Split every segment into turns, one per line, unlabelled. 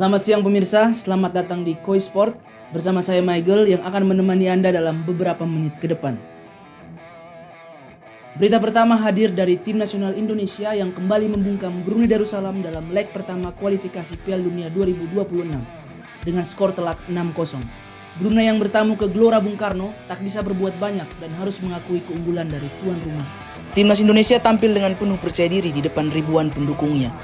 Selamat siang pemirsa, selamat datang di Koi Sport. Bersama saya Michael yang akan menemani Anda dalam beberapa menit ke depan. Berita pertama hadir dari tim nasional Indonesia yang kembali membungkam Brunei Darussalam dalam leg pertama kualifikasi Piala Dunia 2026 dengan skor telak 6-0. Brunei yang bertamu ke Gelora Bung Karno tak bisa berbuat banyak dan harus mengakui keunggulan dari tuan rumah. Timnas Indonesia tampil dengan penuh percaya diri di depan ribuan pendukungnya.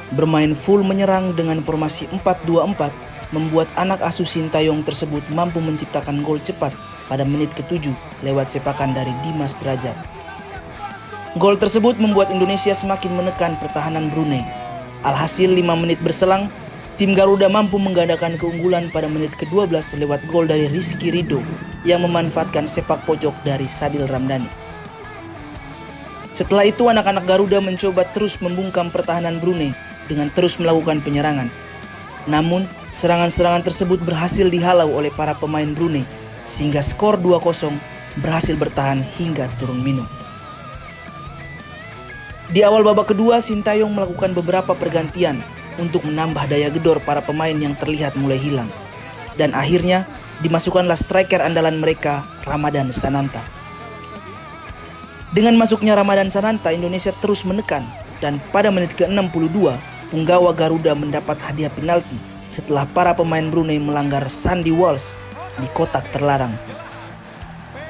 Bermain full menyerang dengan formasi 4-2-4 membuat anak asuh Sintayong tersebut mampu menciptakan gol cepat pada menit ke-7 lewat sepakan dari Dimas Drajat. Gol tersebut membuat Indonesia semakin menekan pertahanan Brunei. Alhasil 5 menit berselang, tim Garuda mampu menggandakan keunggulan pada menit ke-12 lewat gol dari Rizky Ridho yang memanfaatkan sepak pojok dari Sadil Ramdhani. Setelah itu anak-anak Garuda mencoba terus membungkam pertahanan Brunei dengan terus melakukan penyerangan. Namun, serangan-serangan tersebut berhasil dihalau oleh para pemain Brunei sehingga skor 2-0 berhasil bertahan hingga turun minum. Di awal babak kedua, Sintayong melakukan beberapa pergantian untuk menambah daya gedor para pemain yang terlihat mulai hilang. Dan akhirnya, dimasukkanlah striker andalan mereka, Ramadhan Sananta. Dengan masuknya Ramadhan Sananta, Indonesia terus menekan dan pada menit ke-62, punggawa Garuda mendapat hadiah penalti setelah para pemain Brunei melanggar Sandy Walsh di kotak terlarang.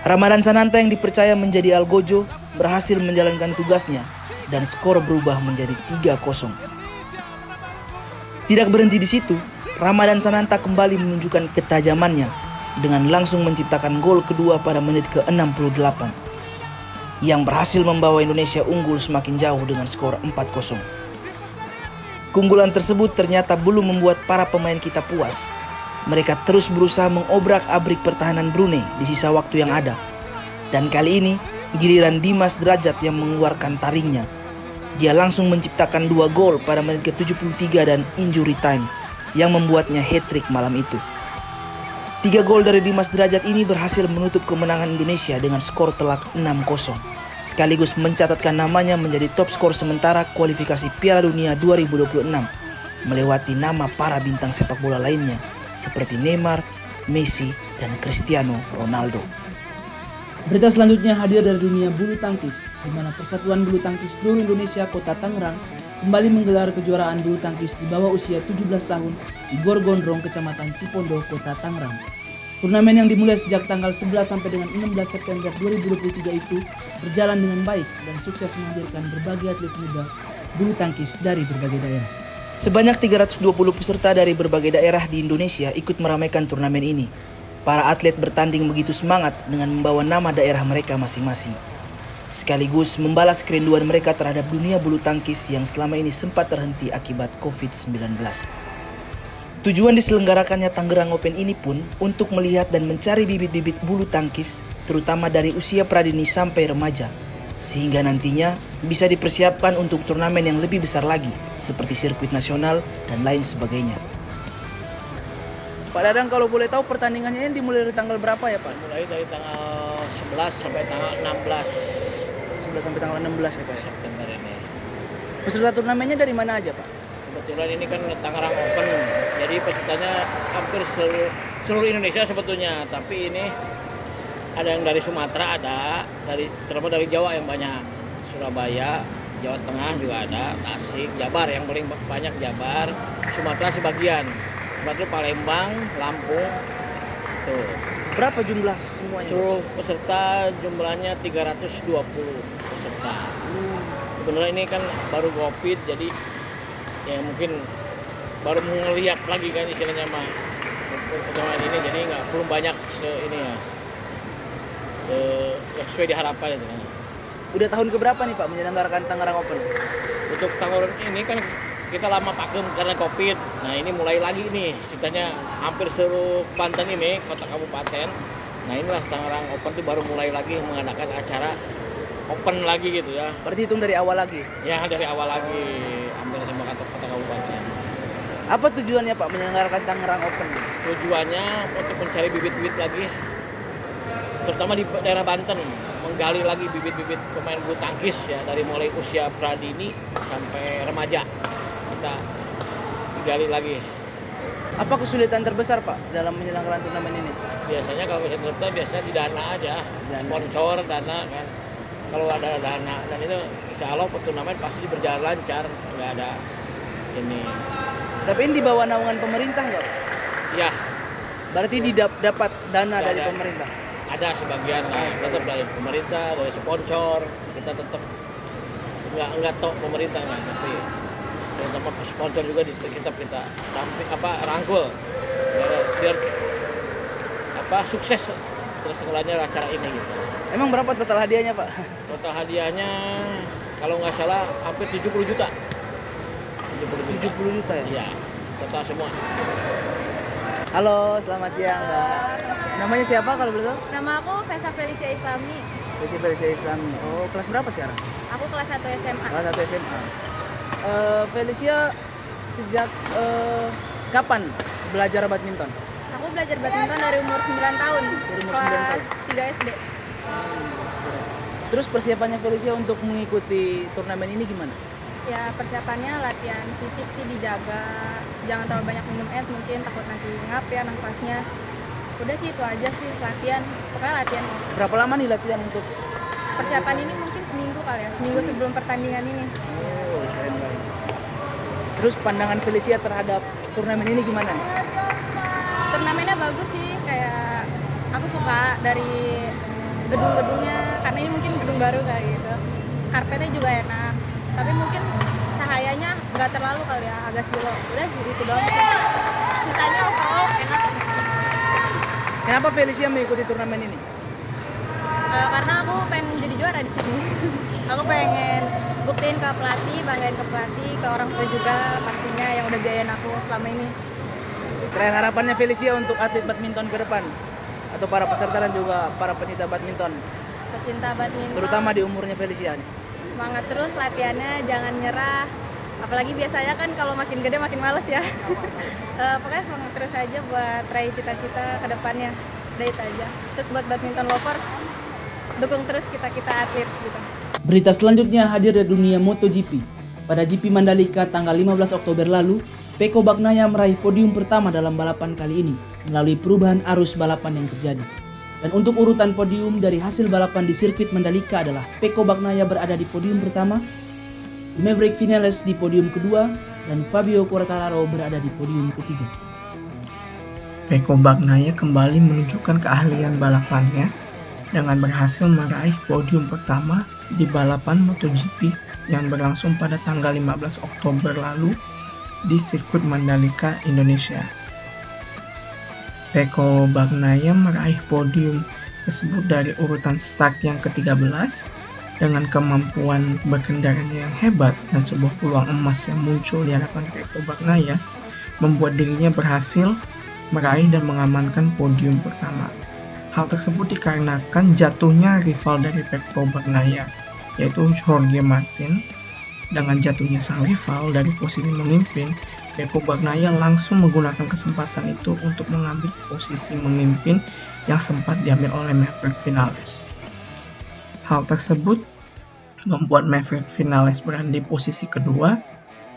Ramadhan Sananta yang dipercaya menjadi algojo berhasil menjalankan tugasnya dan skor berubah menjadi 3-0. Tidak berhenti di situ, Ramadhan Sananta kembali menunjukkan ketajamannya dengan langsung menciptakan gol kedua pada menit ke-68 yang berhasil membawa Indonesia unggul semakin jauh dengan skor 4-0. Keunggulan tersebut ternyata belum membuat para pemain kita puas. Mereka terus berusaha mengobrak-abrik pertahanan Brunei di sisa waktu yang ada. Dan kali ini, giliran Dimas Drajat yang mengeluarkan taringnya. Dia langsung menciptakan 2 gol pada menit ke-73 dan injury time yang membuatnya hat-trick malam itu. 3 gol dari Dimas Drajat ini berhasil menutup kemenangan Indonesia dengan skor telak 6-0. Sekaligus mencatatkan namanya menjadi top skor sementara kualifikasi Piala Dunia 2026, melewati nama para bintang sepak bola lainnya seperti Neymar, Messi, dan Cristiano Ronaldo. Berita selanjutnya hadir dari dunia bulu tangkis, di mana Persatuan Bulu Tangkis seluruh Indonesia Kota Tangerang kembali menggelar kejuaraan bulu tangkis di bawah usia 17 tahun di Gor Gondrong, Kecamatan Cipondo, Kota Tangerang. Turnamen yang dimulai sejak tanggal 11 sampai dengan 16 September 2023 itu berjalan dengan baik dan sukses menghadirkan berbagai atlet muda bulu tangkis dari berbagai daerah. Sebanyak 320 peserta dari berbagai daerah di Indonesia ikut meramaikan turnamen ini. Para atlet bertanding begitu semangat dengan membawa nama daerah mereka masing-masing. Sekaligus membalas kerinduan mereka terhadap dunia bulu tangkis yang selama ini sempat terhenti akibat COVID-19. Tujuan diselenggarakannya Tangerang Open ini pun untuk melihat dan mencari bibit-bibit bulu tangkis, terutama dari usia pradini sampai remaja, sehingga nantinya bisa dipersiapkan untuk turnamen yang lebih besar lagi, seperti sirkuit nasional dan lain sebagainya. Pak Dadang, kalau boleh tahu pertandingannya ini dimulai dari tanggal berapa ya Pak?
Mulai dari tanggal 11 sampai tanggal 16
11 sampai tanggal 16 ya Pak?
September ini.
Peserta turnamennya dari mana aja Pak?
Kebetulan ini kan Tangerang Open, jadi pesertanya hampir seluruh Indonesia sebetulnya. Tapi ini ada yang dari Sumatera, terutama dari Jawa yang banyak. Surabaya, Jawa Tengah juga ada, Tasik, Jabar yang paling banyak Jabar, Sumatera sebagian. Seperti Palembang, Lampung, tuh.
Berapa jumlah semuanya?
Seluruh peserta jumlahnya 320 peserta. Sebenarnya ini kan baru COVID, jadi ya mungkin baru ngelihat lagi kan istilahnya mah pertemuan ini, jadi belum banyak sesuai diharapkan itu.
Udah tahun keberapa nih Pak menyelenggarakan Tangerang Open?
Untuk Tangerang ini kan kita lama pakem karena COVID. Nah ini mulai lagi nih, ceritanya hampir seluruh Banten ini, kota kabupaten. Nah inilah Tangerang Open itu baru mulai lagi mengadakan acara Open lagi gitu ya.
Berarti hitung dari awal lagi?
Ya dari awal lagi, hampir semua kota kabupaten.
Apa tujuannya Pak menyelenggarakan Tangerang Open?
Tujuannya untuk mencari bibit-bibit lagi, terutama di daerah Banten, menggali lagi bibit-bibit pemain bulu tangkis ya, dari mulai usia pradini sampai remaja. Kita digali lagi
Apa kesulitan terbesar Pak dalam menyelenggarakan turnamen ini?
Biasanya kalau peserta biasanya di dana aja,
Dana.
sponsor, dana kan. Kalau ada dana dan itu insya Allah turnamen pasti berjalan lancar, nggak ada ini.
Tapi ini di bawah naungan pemerintah nggak Pak?
Ya
Berarti dapat dana dari
Ada.
pemerintah?
ada sebagian lah, tetap dari pemerintah, dari sponsor, kita tetap nggak tok pemerintah kan, tapi terutama sponsor juga kita rangkul biar sukses terselenggaranya acara ini gitu.
Emang berapa total hadiahnya Pak?
Total hadiahnya kalau nggak salah hampir 70 juta.
70 juta ya?
Iya, total semua.
Halo, selamat siang Mbak. Namanya siapa kalau boleh tahu?
Nama aku Vesa Felicia Islami.
Felicia Islami. Oh, kelas berapa sekarang?
Aku kelas 1 SMA.
Kelas 1 SMA. Felicia sejak kapan belajar badminton?
Aku belajar badminton dari umur 9 tahun.
Dari umur 9 tahun.
Kelas 3 SD.
Terus persiapannya Felicia untuk mengikuti turnamen ini gimana?
Ya persiapannya latihan fisik sih dijaga. Jangan terlalu banyak minum es mungkin takut nanti ngap ya nafasnya. Udah sih itu aja sih latihan. Pokoknya latihan.
Berapa lama nih latihan untuk
Persiapan ini mungkin seminggu kali ya. Seminggu sebelum pertandingan ini.
Oh, keren banget. Terus pandangan Felicia terhadap turnamen ini gimana?
Turnamennya bagus sih. Kayak aku suka dari gedung-gedungnya. Karena ini mungkin gedung baru kayak gitu. Karpetnya juga enak. Tapi mungkin cahayanya nggak terlalu kali ya, agak slow. Udah sih itu doang sih. Sisanya overall enak.
Kenapa Felicia mengikuti turnamen ini?
Karena aku pengen jadi juara di sini. Aku pengen buktiin ke pelatih, banggain ke pelatih, ke orang tua juga pastinya yang udah biayain aku selama ini.
Terakhir harapannya Felicia untuk atlet badminton ke depan atau para peserta dan juga para pecinta badminton,
Pecinta badminton.
terutama di umurnya Felicia nih.
Semangat terus latihannya, jangan nyerah. Apalagi biasanya kan kalau makin gede makin males ya. Pokoknya semangat terus aja buat raih cita-cita ke depannya. Udah itu aja. Terus buat badminton lovers, dukung terus kita atlet gitu.
Berita selanjutnya hadir dari dunia MotoGP. Pada GP Mandalika tanggal 15 Oktober lalu, Pecco Bagnaia meraih podium pertama dalam balapan kali ini melalui perubahan arus balapan yang terjadi. Dan untuk urutan podium dari hasil balapan di sirkuit Mandalika adalah Pecco Bagnaia berada di podium pertama, Maverick Vinales di podium kedua, dan Fabio Quartararo berada di podium ketiga.
Pecco Bagnaia kembali menunjukkan keahlian balapannya dengan berhasil meraih podium pertama di balapan MotoGP yang berlangsung pada tanggal 15 Oktober lalu di sirkuit Mandalika, Indonesia. Pecco Bagnaia meraih podium tersebut dari urutan start yang ke-13 dengan kemampuan berkendaranya yang hebat dan sebuah peluang emas yang muncul di hadapan Pecco Bagnaia membuat dirinya berhasil meraih dan mengamankan podium pertama. Hal tersebut dikarenakan jatuhnya rival dari Pecco Bagnaia, yaitu Jorge Martin. Dengan jatuhnya sang rival dari posisi memimpin, Pecco Bagnaia langsung menggunakan kesempatan itu untuk mengambil posisi memimpin yang sempat diambil oleh Maverick Vinales. Hal tersebut membuat Maverick Vinales berada di posisi kedua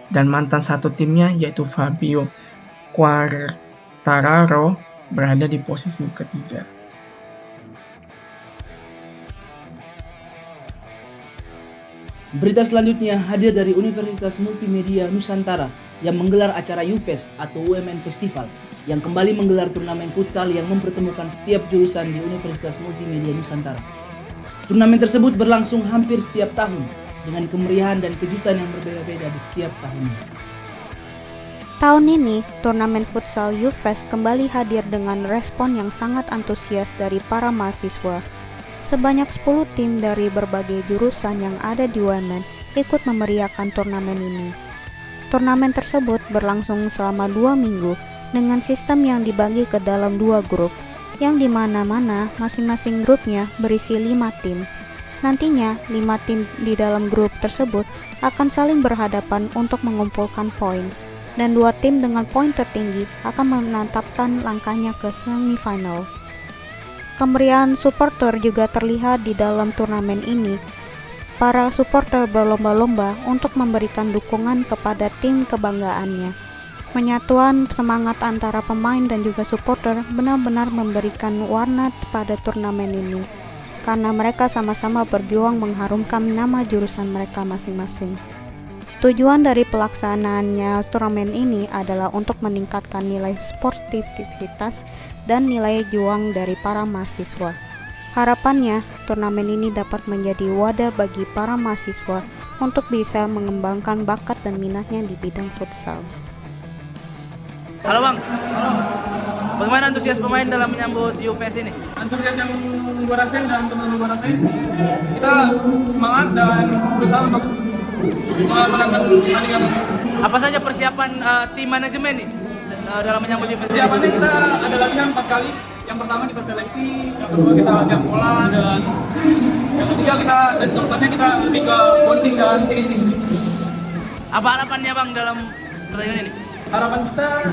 dan mantan satu timnya yaitu Fabio Quartararo berada di posisi ketiga.
Berita selanjutnya hadir dari Universitas Multimedia Nusantara yang menggelar acara UFest atau UMN Festival yang kembali menggelar turnamen futsal yang mempertemukan setiap jurusan di Universitas Multimedia Nusantara. Turnamen tersebut berlangsung hampir setiap tahun dengan kemeriahan dan kejutan yang berbeda-beda di setiap tahunnya.
Tahun ini, turnamen futsal UFest kembali hadir dengan respon yang sangat antusias dari para mahasiswa. Sebanyak 10 tim dari berbagai jurusan yang ada di UMN ikut memeriahkan turnamen ini. Turnamen tersebut berlangsung selama 2 minggu dengan sistem yang dibagi ke dalam 2 grup, yang di mana-mana masing-masing grupnya berisi 5 tim. Nantinya, 5 tim di dalam grup tersebut akan saling berhadapan untuk mengumpulkan poin, dan 2 tim dengan poin tertinggi akan menetapkan langkahnya ke semifinal. Kemeriahan supporter juga terlihat di dalam turnamen ini. Para supporter berlomba-lomba untuk memberikan dukungan kepada tim kebanggaannya. Menyatuan semangat antara pemain dan juga supporter benar-benar memberikan warna pada turnamen ini, karena mereka sama-sama berjuang mengharumkan nama jurusan mereka masing-masing. Tujuan dari pelaksanaannya turnamen ini adalah untuk meningkatkan nilai sportivitas dan nilai juang dari para mahasiswa. Harapannya, turnamen ini dapat menjadi wadah bagi para mahasiswa untuk bisa mengembangkan bakat dan minatnya di bidang futsal.
Halo Bang. Bagaimana antusias pemain dalam menyambut UFES ini?
Antusias yang gue rasain dan teman-teman gue rasain, kita semangat dan berusaha untuk menangkan pertandingan.
Apa saja persiapan tim manajemen nih dalam menyambut UFES?
Persiapannya kita ada latihan 4 kali. Yang pertama kita seleksi, yang kedua kita latihan bola, dan yang ketiga dan keempatnya kita lebih ke bonding dan finishing.
Apa harapannya Bang dalam pertandingan ini?
Harapan kita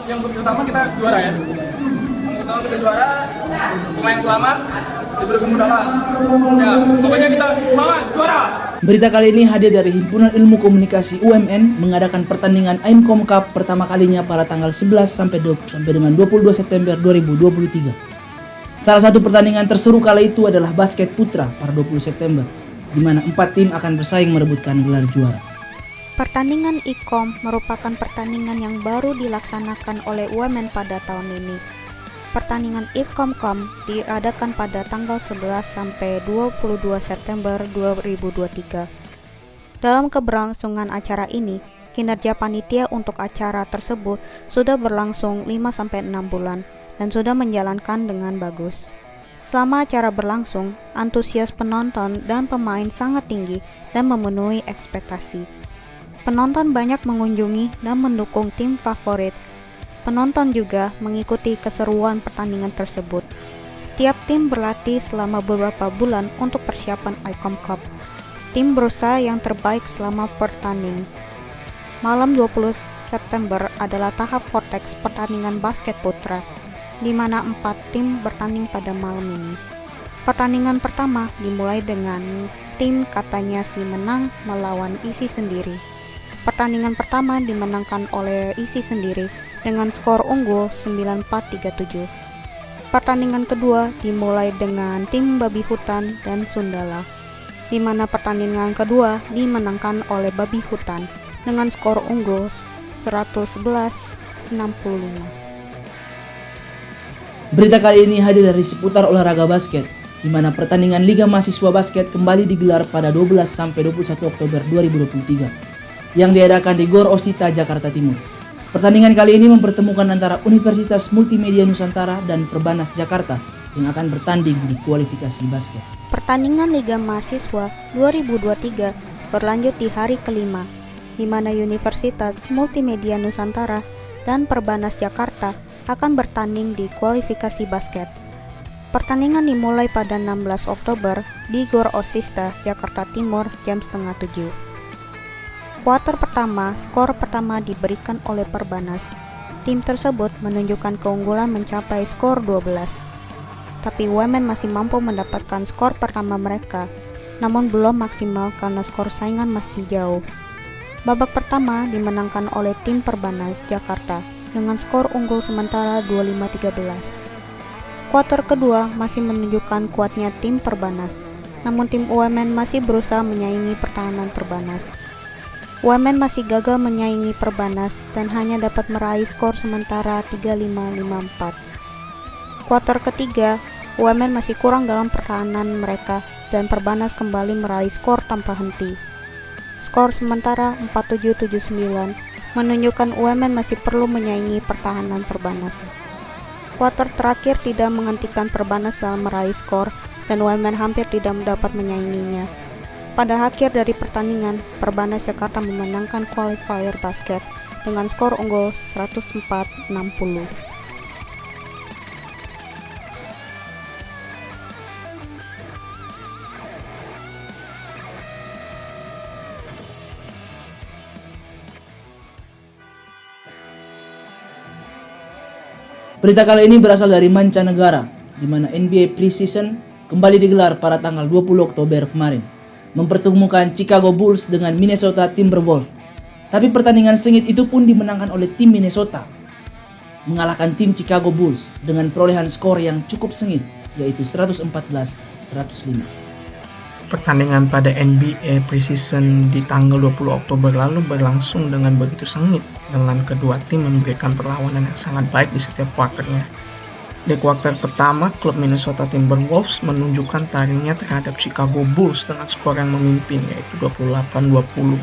yang pertama kita juara ya. Yang pertama kita juara, pemain selamat, diberi kemudahan. Ya, pokoknya kita semangat juara.
Berita kali ini hadir dari Himpunan Ilmu Komunikasi UMN mengadakan pertandingan AIMCOM Cup pertama kalinya pada tanggal 11 sampai dengan 22 September 2023. Salah satu pertandingan terseru kala itu adalah basket putra pada 20 September, di mana 4 tim akan bersaing merebutkan gelar juara.
Pertandingan ICOM merupakan pertandingan yang baru dilaksanakan oleh UMN pada tahun ini. Pertandingan ICOM diadakan pada tanggal 11 sampai 22 September 2023. Dalam keberlangsungan acara ini, kinerja panitia untuk acara tersebut sudah berlangsung 5 sampai 6 bulan dan sudah menjalankan dengan bagus. Selama acara berlangsung, antusias penonton dan pemain sangat tinggi dan memenuhi ekspektasi. Penonton banyak mengunjungi dan mendukung tim favorit. Penonton juga mengikuti keseruan pertandingan tersebut. Setiap tim berlatih selama beberapa bulan untuk persiapan ICOM Cup. Tim berusaha yang terbaik selama pertanding. Malam 20 September adalah tahap Vortex pertandingan basket putra, di mana 4 tim bertanding pada malam ini. Pertandingan pertama dimulai dengan tim katanya si menang melawan isi sendiri. Pertandingan pertama dimenangkan oleh isi sendiri dengan skor unggul 94-37. Pertandingan kedua dimulai dengan tim babi hutan dan Sundala, di mana pertandingan kedua dimenangkan oleh babi hutan dengan skor unggul 111-65.
Berita kali ini hadir dari seputar olahraga basket, di mana pertandingan Liga Mahasiswa Basket kembali digelar pada 12 sampai 21 Oktober 2023. Yang diadakan di GOR Ostita, Jakarta Timur. Pertandingan kali ini mempertemukan antara Universitas Multimedia Nusantara dan Perbanas Jakarta yang akan bertanding di kualifikasi basket.
Pertandingan Liga Mahasiswa 2023 berlanjut di hari kelima, di mana Universitas Multimedia Nusantara dan Perbanas Jakarta akan bertanding di kualifikasi basket. Pertandingan dimulai pada 16 Oktober di GOR Ostita, Jakarta Timur jam setengah 7. Kuarter pertama, skor pertama diberikan oleh Perbanas. Tim tersebut menunjukkan keunggulan mencapai skor 12. Tapi UMN masih mampu mendapatkan skor pertama mereka, namun belum maksimal karena skor saingan masih jauh. Babak pertama dimenangkan oleh tim Perbanas Jakarta dengan skor unggul sementara 25-13. Kuarter kedua masih menunjukkan kuatnya tim Perbanas, namun tim UMN masih berusaha menyaingi pertahanan Perbanas. UMN masih gagal menyaingi Perbanas dan hanya dapat meraih skor sementara 35-54. Kuarter ketiga, UMN masih kurang dalam pertahanan mereka dan Perbanas kembali meraih skor tanpa henti. Skor sementara 47-79 menunjukkan UMN masih perlu menyaingi pertahanan Perbanas. Kuarter terakhir tidak menghentikan Perbanas dalam meraih skor dan UMN hampir tidak dapat menyainginya. Pada akhir dari pertandingan, Perbanas Jakarta memenangkan qualifier basket dengan skor unggul 104-60.
Berita kali ini berasal dari mancanegara, di mana NBA Preseason kembali digelar pada tanggal 20 Oktober kemarin, mempertemukan Chicago Bulls dengan Minnesota Timberwolves. Tapi pertandingan sengit itu pun dimenangkan oleh tim Minnesota, mengalahkan tim Chicago Bulls dengan perolehan skor yang cukup sengit, yaitu 114-105.
Pertandingan pada NBA preseason di tanggal 20 Oktober lalu berlangsung dengan begitu sengit, dengan kedua tim memberikan perlawanan yang sangat baik di setiap kuarternya. Di kuarter pertama, klub Minnesota Timberwolves menunjukkan taringnya terhadap Chicago Bulls dengan skor yang memimpin, yaitu 28-20.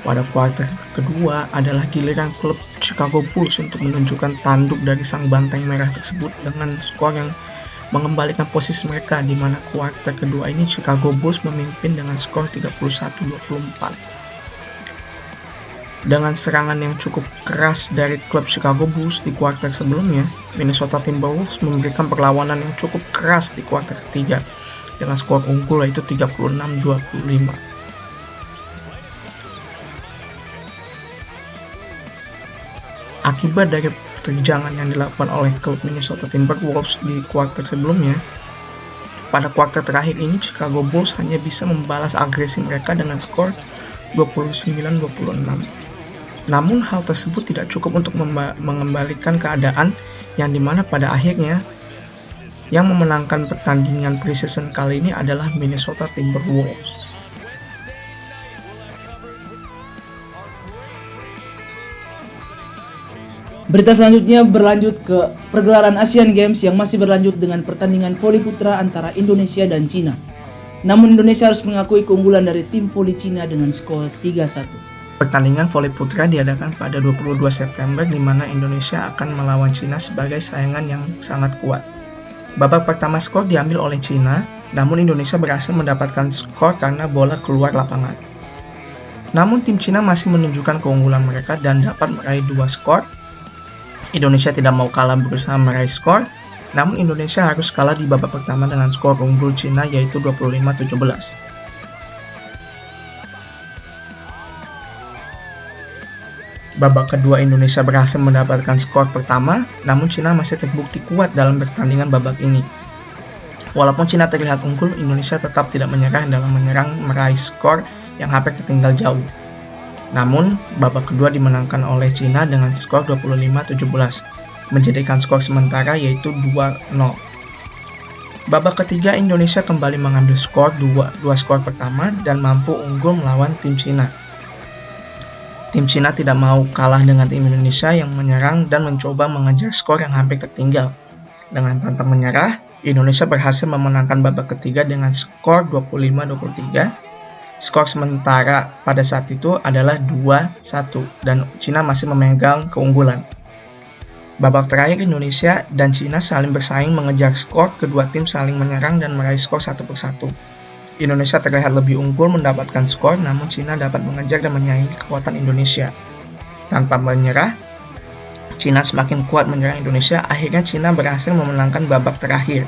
Pada kuarter kedua adalah giliran klub Chicago Bulls untuk menunjukkan tanduk dari sang banteng merah tersebut dengan skor yang mengembalikan posisi mereka, di mana kuarter kedua ini Chicago Bulls memimpin dengan skor 31-24. Dengan serangan yang cukup keras dari klub Chicago Bulls di kuarter sebelumnya, Minnesota Timberwolves memberikan perlawanan yang cukup keras di kuarter ketiga dengan skor unggul yaitu 36-25. Akibat dari terjangan yang dilakukan oleh klub Minnesota Timberwolves di kuarter sebelumnya, pada kuarter terakhir ini Chicago Bulls hanya bisa membalas agresi mereka dengan skor 29-26. Namun hal tersebut tidak cukup untuk mengembalikan keadaan yang dimana pada akhirnya yang memenangkan pertandingan preseason kali ini adalah Minnesota Timberwolves.
Berita selanjutnya berlanjut ke pergelaran Asian Games yang masih berlanjut dengan pertandingan voli putra antara Indonesia dan Cina. Namun Indonesia harus mengakui keunggulan dari tim voli Cina dengan skor 3-1.
Pertandingan voli putra diadakan pada 22 September di mana Indonesia akan melawan Cina sebagai saingan yang sangat kuat. Babak pertama skor diambil oleh Cina, namun Indonesia berhasil mendapatkan skor karena bola keluar lapangan. Namun tim Cina masih menunjukkan keunggulan mereka dan dapat meraih 2 skor. Indonesia tidak mau kalah berusaha meraih skor, namun Indonesia harus kalah di babak pertama dengan skor unggul Cina yaitu 25-17. Babak kedua Indonesia berhasil mendapatkan skor pertama, namun Cina masih terbukti kuat dalam pertandingan babak ini. Walaupun Cina terlihat unggul, Indonesia tetap tidak menyerah dalam menyerang meraih skor yang hampir tertinggal jauh. Namun, babak kedua dimenangkan oleh Cina dengan skor 25-17, menjadikan skor sementara yaitu 2-0. Babak ketiga Indonesia kembali mengambil skor 2 skor pertama dan mampu unggul melawan tim Cina. Tim Cina tidak mau kalah dengan tim Indonesia yang menyerang dan mencoba mengejar skor yang hampir tertinggal. Dengan pantang menyerah, Indonesia berhasil memenangkan babak ketiga dengan skor 25-23. Skor sementara pada saat itu adalah 2-1 dan Cina masih memegang keunggulan. Babak terakhir Indonesia dan Cina saling bersaing mengejar skor, kedua tim saling menyerang dan meraih skor 1-1. Indonesia terlihat lebih unggul mendapatkan skor, namun Cina dapat mengejar dan menyaingi kekuatan Indonesia. Tanpa menyerah, Cina semakin kuat menyerang Indonesia, akhirnya Cina berhasil memenangkan babak terakhir.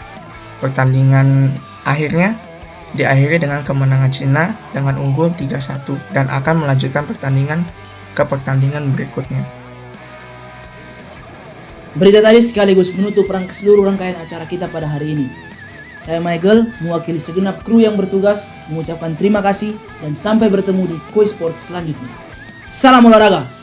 Pertandingan akhirnya diakhiri dengan kemenangan Cina dengan unggul 3-1 dan akan melanjutkan pertandingan ke pertandingan berikutnya.
Berita tadi sekaligus menutup seluruh rangkaian acara kita pada hari ini. Saya Michael, mewakili segenap kru yang bertugas, mengucapkan terima kasih dan sampai bertemu di Koi Sport selanjutnya. Salam olahraga!